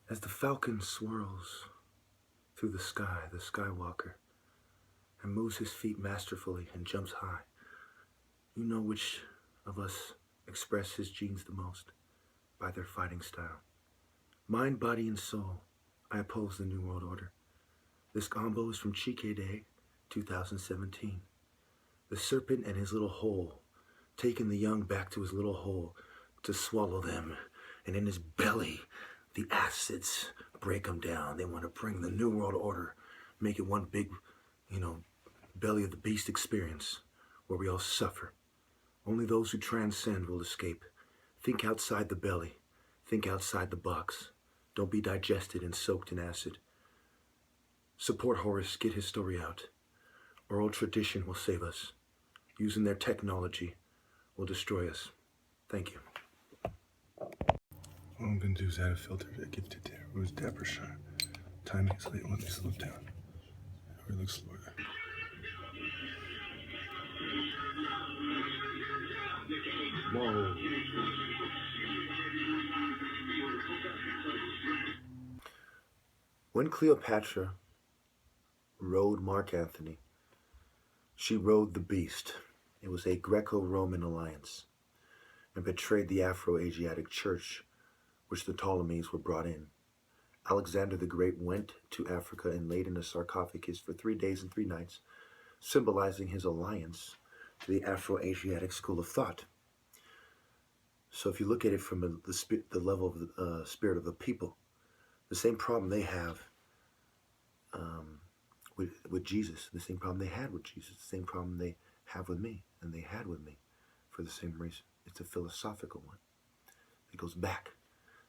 As the Falcon swirls through the sky, the Skywalker, and moves his feet masterfully and jumps high, you know which of us express his genes the most by their fighting style. Mind, body, and soul, I oppose the New World Order. This combo is from Chike Day, 2017. The serpent and his little hole, taking the young back to his little hole to swallow them, and in his belly, the acids break them down. They want to bring the New World Order, make it one big, belly of the beast experience where we all suffer. Only those who transcend will escape. Think outside the belly. Think outside the box. Don't be digested and soaked in acid. Support Horus, get his story out. Oral tradition will save us. Using their technology will destroy us. Thank you. What I'm going to do is add a filter to give to Heru's dapper shot. Timing is late. Let me slow down. Heru looks slower. Whoa. When Cleopatra rode Mark Antony, she rode the beast. It was a Greco-Roman alliance and betrayed the Afro-Asiatic church, which the Ptolemies were brought in. Alexander the Great went to Africa and laid in a sarcophagus for 3 days and 3 nights, symbolizing his alliance to the Afro-Asiatic school of thought. So if you look at it from the level of the spirit of the people, the same problem they have with Jesus, the same problem they had with Jesus, the same problem they have with me, and they had with me for the same reason. It's a philosophical one. It goes back.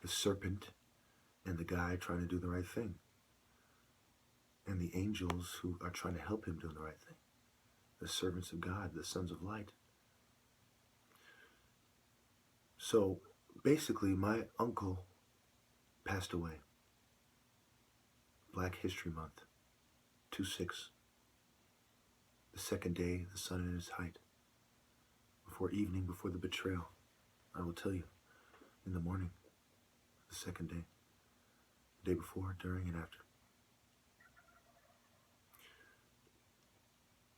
The serpent and the guy trying to do the right thing, and the angels who are trying to help him do the right thing. The servants of God, the sons of light. So basically, my uncle passed away. Black History Month, 2/6. The second day, the sun in its height. Before evening, before the betrayal, I will tell you, in the morning, the second day, the day before, during, and after.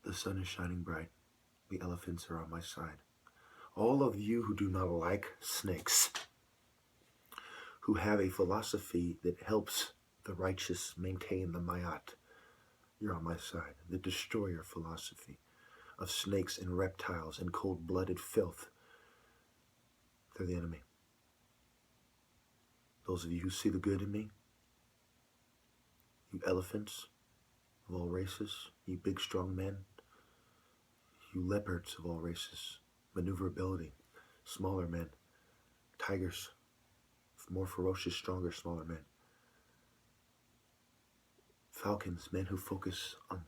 The sun is shining bright. The elephants are on my side. All of you who do not like snakes, who have a philosophy that helps the righteous maintain the Mayat, you're on my side. The destroyer philosophy of snakes and reptiles and cold-blooded filth, they're the enemy. Those of you who see the good in me, you elephants of all races, you big strong men, you leopards of all races, maneuverability, smaller men, tigers, more ferocious, stronger, smaller men, falcons, men who focus on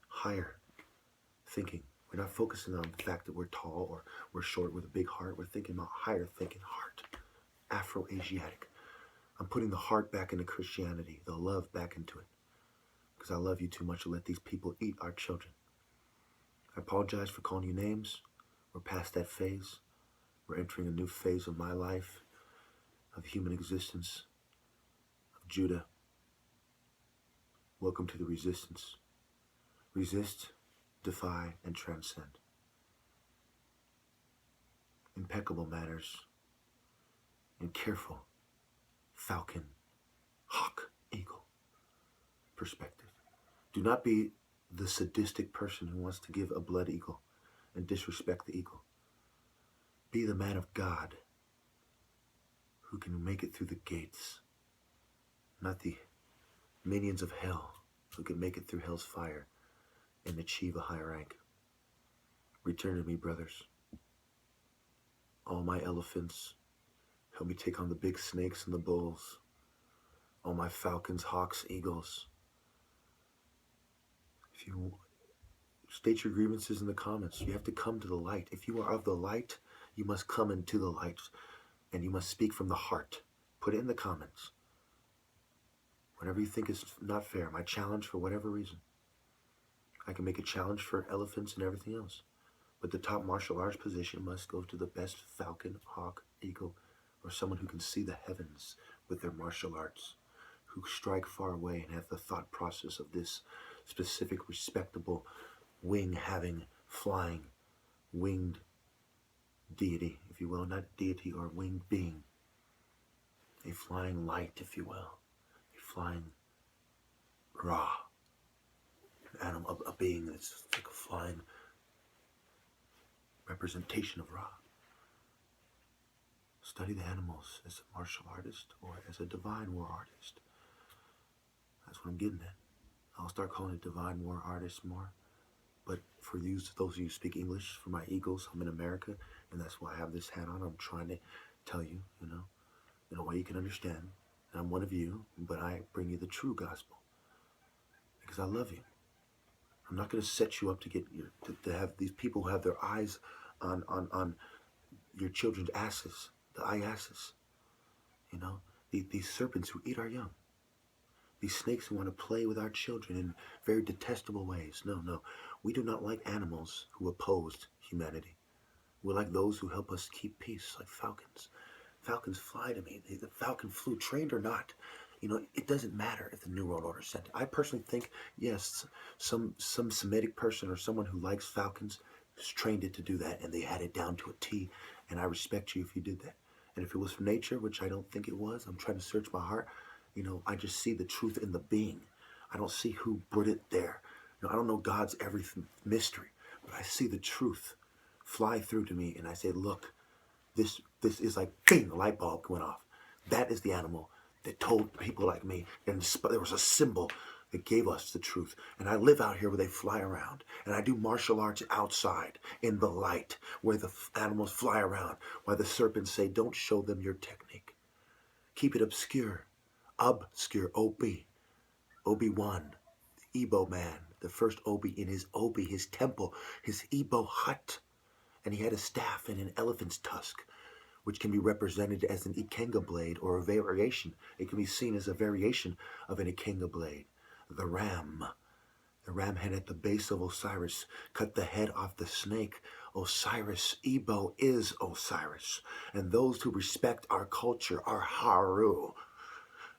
higher thinking. We're not focusing on the fact that we're tall or we're short with a big heart. We're thinking about higher thinking heart, Afro-Asiatic. I'm putting the heart back into Christianity, the love back into it, because I love you too much to let these people eat our children. I apologize for calling you names. We're past that phase. We're entering a new phase of my life, of human existence, of Judah. Welcome to the resistance. Resist, defy, and transcend. Impeccable manners and careful falcon, hawk, eagle perspective. Do not be the sadistic person who wants to give a blood eagle and disrespect the eagle. Be the man of God who can make it through the gates, not the minions of hell who can make it through hell's fire and achieve a high rank. Return to me, brothers. All my elephants, help me take on the big snakes and the bulls. All my falcons, hawks, eagles. If you state your grievances in the comments, you have to come to the light. If you are of the light, you must come into the light, and you must speak from the heart. Put it in the comments. Whatever you think is not fair, my challenge for whatever reason. I can make a challenge for elephants and everything else. But the top martial arts position must go to the best falcon, hawk, eagle, or someone who can see the heavens with their martial arts. who strike far away and have the thought process of this specific, respectable, wing-having, flying, winged deity, if you will, not deity or winged being, a flying light, if you will, a flying Ra, an animal, a being that's like a flying representation of Ra. Study the animals as a martial artist or as a divine war artist. That's what I'm getting at. I'll start calling it divine war artist more. But for you, those of you who speak English, for my Eagles, I'm in America, and that's why I have this hat on. I'm trying to tell you, in a way you can understand. And I'm one of you, but I bring you the true gospel because I love you. I'm not going to set you up to get to have these people who have their eyes on your children's asses, the eye asses. These serpents who eat our young. These snakes who want to play with our children in very detestable ways. No. We do not like animals who oppose humanity. We're like those who help us keep peace, like falcons. Falcons fly to me. The falcon flew, trained or not. It doesn't matter if the New World Order sent it. I personally think, yes, some Semitic person or someone who likes falcons trained it to do that, and they had it down to a T, and I respect you if you did that. And if it was from nature, which I don't think it was, I'm trying to search my heart, I just see the truth in the being. I don't see who put it there. I don't know God's every mystery, but I see the truth fly through to me, and I say, look, this is like, bing, a light bulb went off. That is the animal that told people like me, and there was a symbol that gave us the truth. And I live out here where they fly around, and I do martial arts outside in the light where the animals fly around, while the serpents say, don't show them your technique. Keep it obscure. Obscure, Obi-Wan, the Igbo man, the first Obi in his temple, his Igbo hut. And he had a staff and an elephant's tusk, which can be represented as an Ikenga blade or a variation. It can be seen as a variation of an Ikenga blade. The ram head at the base of Osiris, cut the head off the snake. Osiris, Igbo is Osiris. And those who respect our culture are Heru.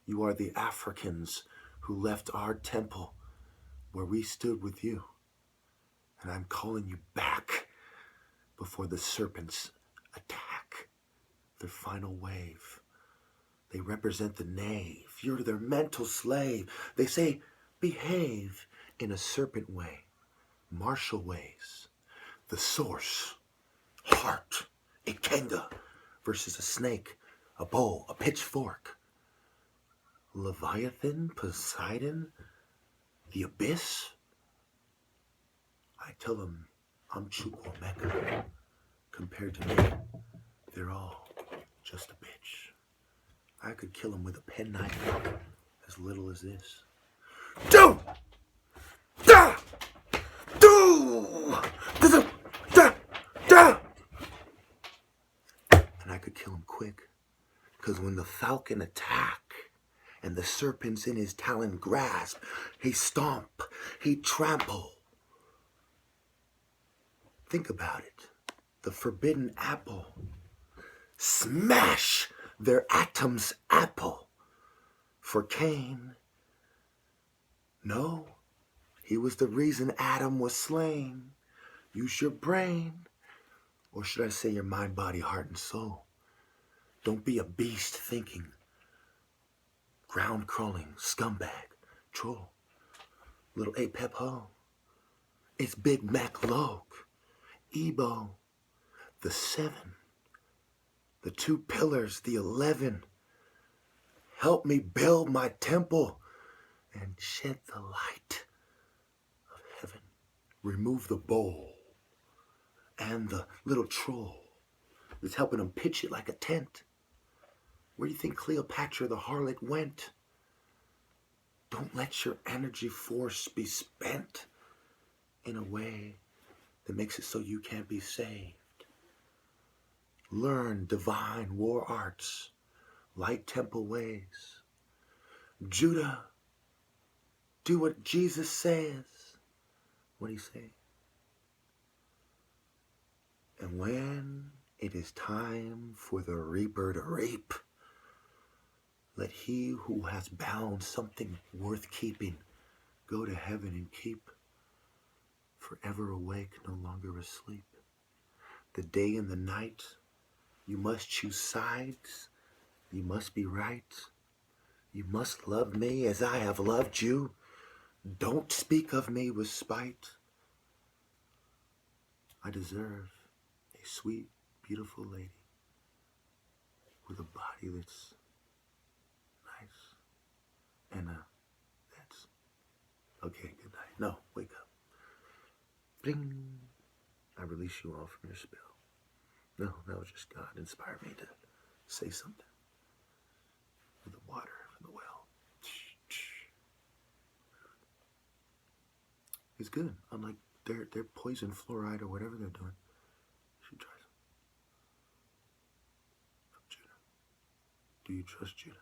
You are the Africans who left our temple where we stood with you. And I'm calling you back before the serpents attack their final wave. They represent the knave. You're their mental slave. They say, behave in a serpent way, martial ways. The source, heart, Ikenga, versus a snake, a bow, a pitchfork. Leviathan, Poseidon, the abyss. I tell them I'm Chukwuemeka. Compared to me, they're all just a bitch. I could kill them with a penknife as little as this. Do! Da! Do! Da! Da! Da! And I could kill him quick. Because when the falcon attack and the serpents in his talon grasp, he stomp, he trample. Think about it. The forbidden apple. Smash their atoms apple. For Cain, no, he was the reason Adam was slain. Use your brain, or should I say your mind, body, heart, and soul. Don't be a beast thinking. Ground crawling, scumbag, troll. Little Apep Ho. It's Big Mac Loke. Igbo. The 7. The 2 pillars, the 11. Help me build my temple and shed the light of heaven. Remove the bowl and the little troll that's helping him pitch it like a tent. Where do you think Cleopatra the harlot went? Don't let your energy force be spent in a way that makes it so you can't be saved. Learn divine war arts, light temple ways. Judah, do what Jesus says. What did he say? And when it is time for the reaper to reap, Let he who has bound something worth keeping go to heaven and keep, forever awake, no longer asleep. The day and the night, you must choose sides, you must be right, you must love me as I have loved you. Don't speak of me with spite. I deserve a sweet, beautiful lady with a body that's nice and that's okay. Good night. No, wake up. Bing. I release you all from your spell. No, that was just God inspired me to say something with the water from the well. It's good. Unlike their poison fluoride or whatever they're doing. You should try some. From Judah. Do you trust Judah?